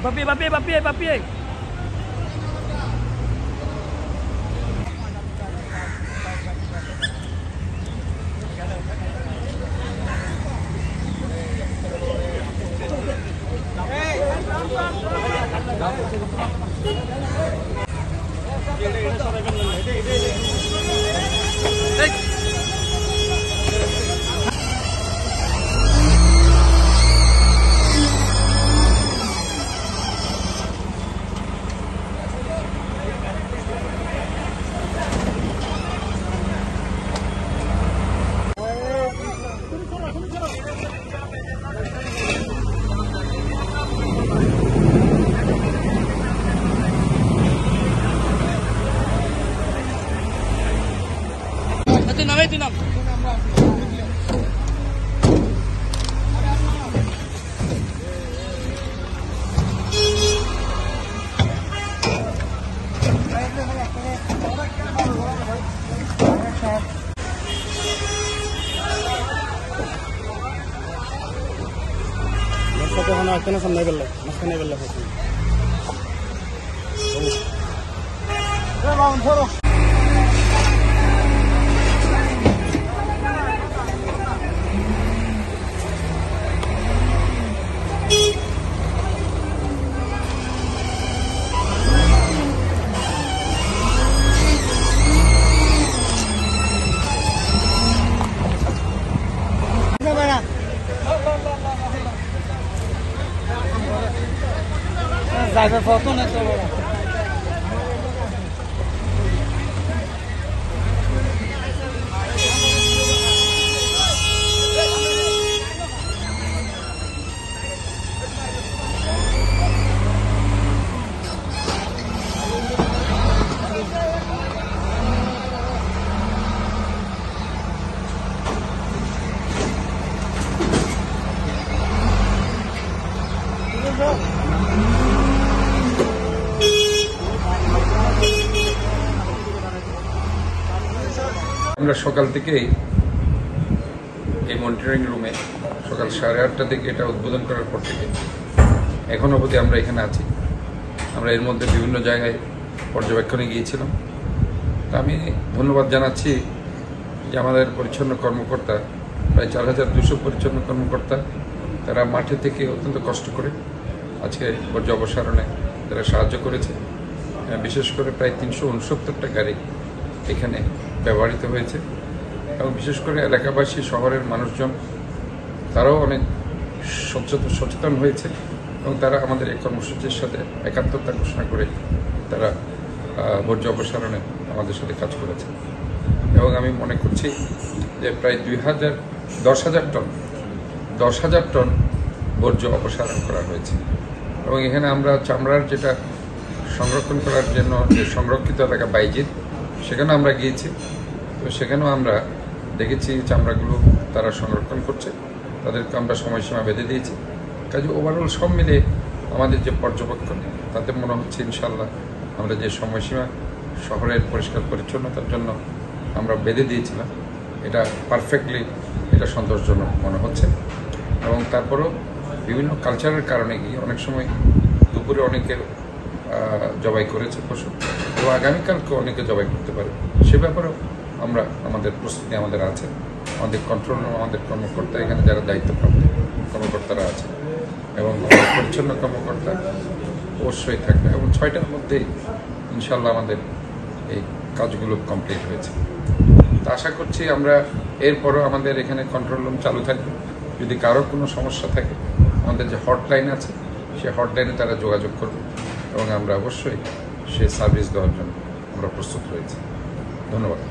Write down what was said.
Papi. Tinam. Driver foto na to. আমরা সকাল থেকেই এই মনিটরিং রুমে সকাল 8:30 থেকে এটা উদ্বোধন করার পর থেকে এখন অবধি আমরা এখানে আছি। আমরা এর মধ্যে বিভিন্ন জায়গায় পর্যবেক্ষণে গিয়েছিলাম। তা আমি ধন্যবাদ জানাচ্ছি যে আমাদের পরিচ্ছন্ন কর্মকর্তা প্রায় 4200 পরিচ্ছন্ন কর্মকর্তা তারা মাঠে থেকে অত্যন্ত কষ্ট করে আজকে বর্জ্য অপসারণে তারা সাহায্য করেছে। বিশেষ করে প্রায় 369টা গাড়ি এখানে ব্যবহৃত হয়েছে এবং বিশেষ করে এলাকাবাসী শহরের মানুষজন তারাও অনেক সচেতন হয়েছে এবং তারা আমাদের এই কর্মসূচির সাথে একাত্মতা ঘোষণা করে তারা বর্জ্য অপসারণে আমাদের সাথে কাজ করেছে এবং আমি মনে করছি যে প্রায় 10,000 টন বর্জ্য অপসারণ করা হয়েছে এবং এখানে আমরা চামড়ার যেটা সংরক্ষণ করার জন্য যে সংরক্ষিত এলাকা বাইজিৎ সেখানে আমরা গিয়েছি। তো সেখানেও আমরা দেখেছি চামড়াগুলো তারা সংরক্ষণ করছে, তাদেরকে আমরা সময়সীমা বেঁধে দিয়েছি। কাজে ওভারঅল সব মিলে আমাদের যে পর্যবেক্ষণ তাতে মনে হচ্ছে ইনশাল্লাহ আমরা যে সময়সীমা শহরের পরিষ্কার পরিচ্ছন্নতার জন্য আমরা বেঁধে দিয়েছিলাম এটা পারফেক্টলি এটা সন্তোষজনক মনে হচ্ছে। এবং তারপরেও বিভিন্ন কালচারের কারণে গিয়ে অনেক সময় দুপুরে অনেকের জবাই করেছে পশু এবং আগামীকালকে অনেকে জবাই করতে পারে, সে ব্যাপারেও আমরা আমাদের প্রস্তুতি আমাদের আছে। আমাদের কন্ট্রোল রুম আমাদের কর্মকর্তা এখানে যারা দায়িত্বপ্রাপ্ত কর্মকর্তারা আছে এবং আমাদের পরিচ্ছন্ন কর্মকর্তা অবশ্যই থাকবে এবং 6টার মধ্যেই ইনশাল্লাহ আমাদের এই কাজগুলো কমপ্লিট হয়েছে। তা আশা করছি আমরা এরপরও আমাদের এখানে কন্ট্রোল রুম চালু থাকবে। যদি কারো কোনো সমস্যা থাকে আমাদের যে হটলাইন আছে সেই হটলাইনে তারা যোগাযোগ করবে এবং আমরা অবশ্যই সে সার্ভিস দেওয়ার জন্য আমরা প্রস্তুত রয়েছি। ধন্যবাদ।